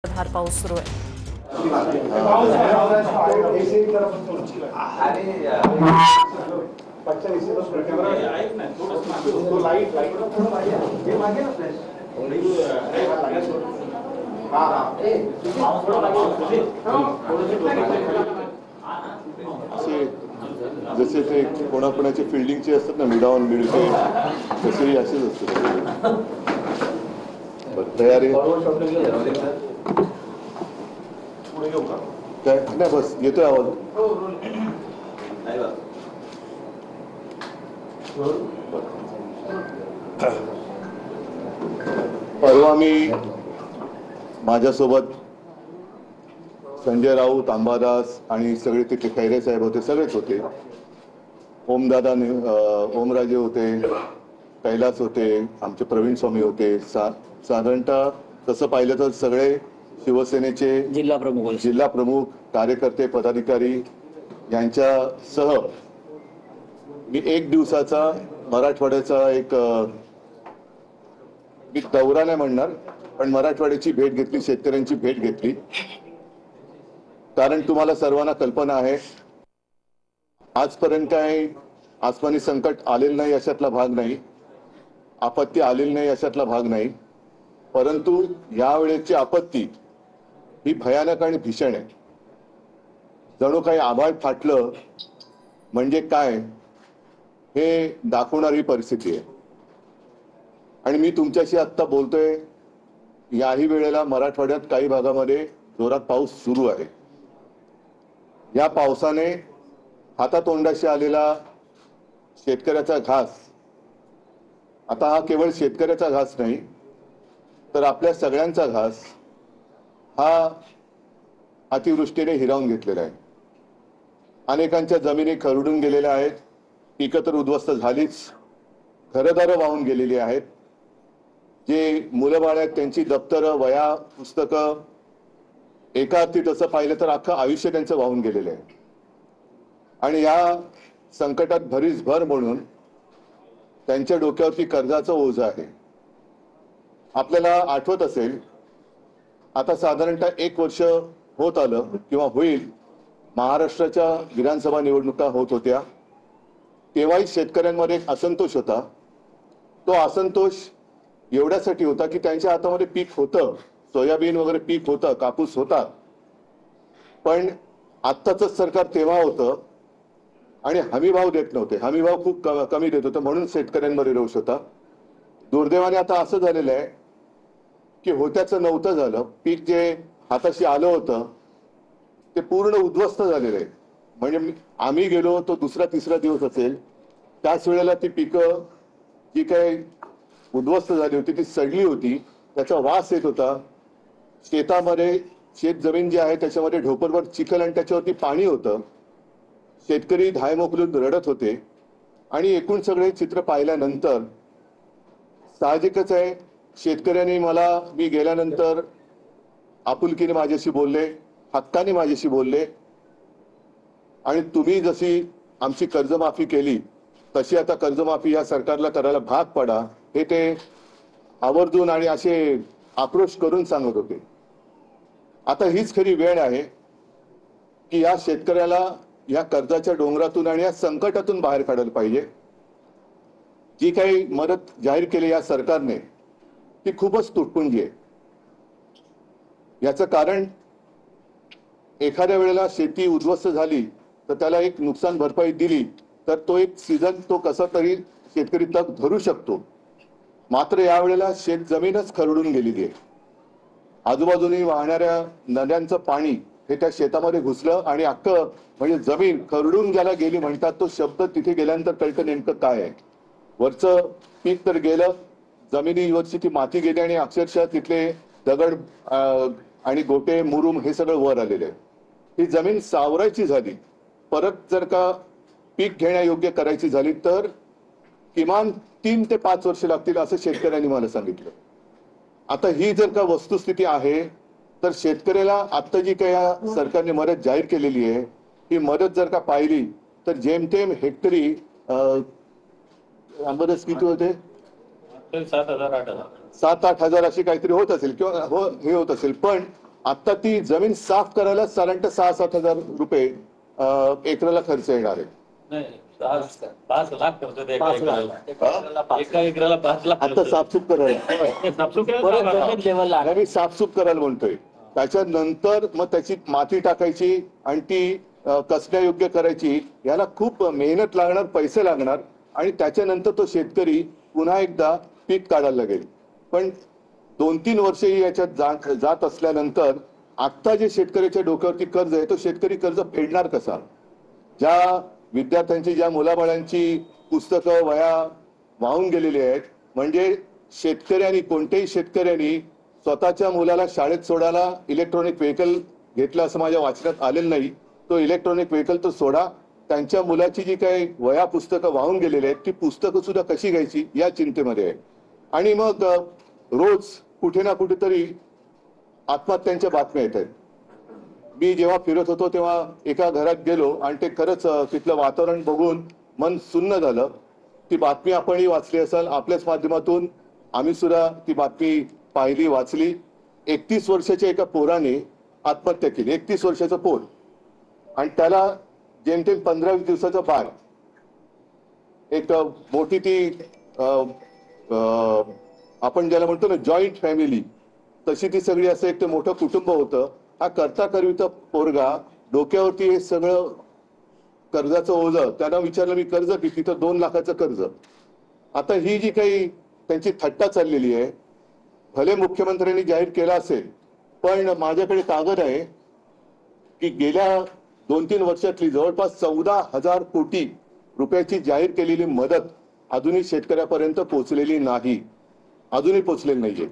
धार पाऊस सुरू आहे. जसे ते कोणाकोणाचे फिल्डिंगचे असतात ना, मिडाऊन मिळते तसेही असेच असते. तयारी काय नाही, बस येतोय आवाज. परवा मी माझ्यासोबत संजय राऊत, अंबादास आणि सगळे ते खैरे साहेब होते, सगळेच होते. ओमदादा, ओमराजे होते, कैलास होते, आमचे प्रवीण स्वामी होते. साधारणतः तसं पाहिलं तर सगळे शिवसेनेचे जिल्हा प्रमुख कार्यकर्ते, पदाधिकारी यांच्यासह मी एक दिवसाचा मराठवाड्याचा एक मी दौरा नाही म्हणणार, पण मराठवाड्याची भेट घेतली, शेतकऱ्यांची भेट घेतली. कारण तुम्हाला सर्वांना कल्पना आहे, आजपर्यंत काही आसमानी संकट आलेलं नाही अशातला भाग नाही, आपत्ती आलेली नाही अशातला भाग नाही. परंतु यावेळेची आपत्ती ही भयानक आणि भीषण आहे. जणू काही आभाळ फाटलं म्हणजे काय हे दाखवणारी परिस्थिती आहे. आणि मी तुमच्याशी आत्ता बोलतोय, याही वेळेला मराठवाड्यात काही भागामध्ये जोरात पाऊस सुरू आहे. या पावसाने हातातोंडाशी आलेला शेतकऱ्याचा घास, आता हा केवळ शेतकऱ्याचा घास नाही तर आपल्या सगळ्यांचा घास हा अतिवृष्टीने हिरावून घेतलेला आहे. अनेकांच्या जमिनी खरडून गेलेल्या आहेत, पिकं तर उद्ध्वस्त झालीच, घरदारं वाहून गेलेली आहेत. जे मुलं बाळ आहेत त्यांची दप्तरं, वह्या, पुस्तकं, एका अर्थी तसं पाहिलं तर अख्खं आयुष्य त्यांचं वाहून गेलेलं आहे. आणि या संकटात भरीसभर म्हणून त्यांच्या डोक्यावरती कर्जाचं ओझं आहे. आपल्याला आठवत असेल, आता साधारणतः 1 वर्ष होत आलं किंवा होईल, महाराष्ट्राच्या विधानसभा निवडणुका होत होत्या. तेव्हाही शेतकऱ्यांमध्ये एक असंतोष होता. तो असंतोष एवढ्यासाठी होता की त्यांच्या हातामध्ये पीक होतं, सोयाबीन वगैरे पीक होतं, कापूस होता. पण आत्ताच सरकार तेव्हा होतं आणि हमी भाव देत नव्हते, हमी भाव खूप कमी देत होतं, म्हणून शेतकऱ्यांमध्ये रोष होता. दुर्दैवाने आता असं झालेलं आहे की होत्याचं नव्हतं झालं. पीक जे हाताशी आलं होतं ते पूर्ण उद्ध्वस्त झालेलं आहे. म्हणजे आम्ही गेलो तो दुसरा तिसरा दिवस असेल, त्याच वेळेला ती पिकं जी काही उद्ध्वस्त झाली होती ती सडली होती, त्याचा वास येत होता. शेतामध्ये शेत जमीन जी आहे त्याच्यामध्ये ढोपरभर चिखल आणि त्याच्यावरती पाणी होतं. शेतकरी धाय मोकलून रडत होते. आणि एकूण सगळे चित्र पाहिल्यानंतर साहजिकच आहे, शेतकऱ्यांनी मी गेल्यानंतर आपुलकीने माझ्याशी बोलले, हक्काने माझ्याशी बोलले. आणि तुम्ही जशी आमची कर्जमाफी केली तशी आता कर्जमाफी या सरकारला करायला भाग पडा, हे ते आवर्जून आणि असे आक्रोश करून सांगत होते. आता हीच खरी वेळ आहे की या शेतकऱ्याला या कर्जाच्या डोंगरातून आणि या संकटातून बाहेर काढायला पाहिजे. जी काही मदत जाहीर केली या सरकारने ती खूपच तुटपुंजी आहे. याचं कारण, एखाद्या वेळेला शेती उद्ध्वस्त झाली तर त्याला एक नुकसान भरपाई दिली तर तो एक सीझन तो कसा तरी शेतकरी तग धरू शकतो. मात्र यावेळेला शेत जमीनच खरडून गेलेली आहे. आजूबाजूनी वाहणाऱ्या नद्यांचं पाणी हे त्या शेतामध्ये घुसलं आणि अख्खं म्हणजे जमीन खरडून ज्याला गेली म्हणतात, तो शब्द तिथे गेल्यानंतर कळतं नेमकं काय आहे. वरचं पीक तर गेलं, जमिनीवरची ती माती गेली आणि अक्षरशः तिथले दगड आणि गोटे, मुरुम हे सगळं वर आलेले आहे. ही जमीन सावरायची झाली, परत जर का पीक घेण्यायोग्य करायची झाली तर किमान 3 ते 5 वर्ष लागतील असं शेतकऱ्यांनी मला सांगितलं. आता ही जर का वस्तुस्थिती आहे तर शेतकऱ्याला आता जी काही सरकारने मदत जाहीर केलेली आहे ही मदत जर का पाहिली तर जेमतेम हेक्टरी अंबादास किती होते, 7,000 8,000 7-8 हजार अशी काहीतरी होत असेल किंवा हे होत असेल. पण आता ती जमीन साफ करायला साधारणतः 6-7 हजार रुपये एकराला खर्च येणार आहे. नाही, 5 लाख खर्च होतो एका 5 लाख. एकराला. एका एकराला 5 लाख आता खर्च. साफसूफ करायला नाही, साफसूफ केलं परत तर जमीन लेवलला आणि मी साफसूफ करायला म्हणतोय. त्याच्यानंतर मग त्याची माती टाकायची आणि ती कसण्यायोग्य करायची. याला खूप मेहनत लागणार, पैसे लागणार आणि त्याच्यानंतर तो शेतकरी पुन्हा एकदा पीक काढायला लागेल. पण 2-3 वर्षही याच्यात जात असल्यानंतर आता जे शेतकऱ्याच्या डोक्यावरती कर्ज आहे तो शेतकरी कर्ज फेडणार कसा? ज्या विद्यार्थ्यांची, ज्या मुलाबाळांची पुस्तकं, वह्या वाहून गेलेली आहेत, म्हणजे शेतकऱ्यांनी, कोणत्याही शेतकऱ्यांनी स्वतःच्या मुलाला शाळेत सोडायला इलेक्ट्रॉनिक व्हेकल घेतलं असं माझ्या वाचनात आलेलं नाही. तो इलेक्ट्रॉनिक व्हेकल तो सोडा. त्यांच्या मुलाची जी काही वह्या पुस्तकं वाहून गेलेली आहेत ती पुस्तकं सुद्धा कशी घ्यायची या चिंतेमध्ये आहे. आणि मग रोज कुठे ना कुठेतरी आत्महत्यांच्या बातम्या येत आहेत. मी जेव्हा फिरत होतो तेव्हा एका घरात गेलो आणि ते खरंच तिथलं वातावरण बघून मन सुन्न झालं. ती बातमी आपणही वाचली असाल, आपल्याच माध्यमातून आम्ही सुद्धा ती बातमी पाहिली, वाचली. 31 वर्षाच्या एका पोराने आत्महत्या केली. 31 वर्षाचं पोर आणि त्याला जेमतेम 15-20 दिवसाचं बाळ. एक मोठी ती आपण ज्याला म्हणतो ना जॉईंट फॅमिली, तशी ती सगळी असं एक ते मोठं कुटुंब होतं. हा करता करविता पोरगा, डोक्यावरती हे सगळं कर्जाचं ओझं. त्यांना विचारलं मी कर्ज किती, तर 2 लाखाचं कर्ज. आता ही जी काही त्यांची थट्टा चाललेली आहे, भले मुख्यमंत्र्यांनी जाहीर केला असेल, पण माझ्याकडे कागद आहे की गेल्या 2-3 वर्षातली जवळपास 14,000 कोटी रुपयाची जाहीर केलेली मदत अजूनही शेतकऱ्यापर्यंत पोहोचलेली नाही, अजूनही पोहोचलेली नाहीये.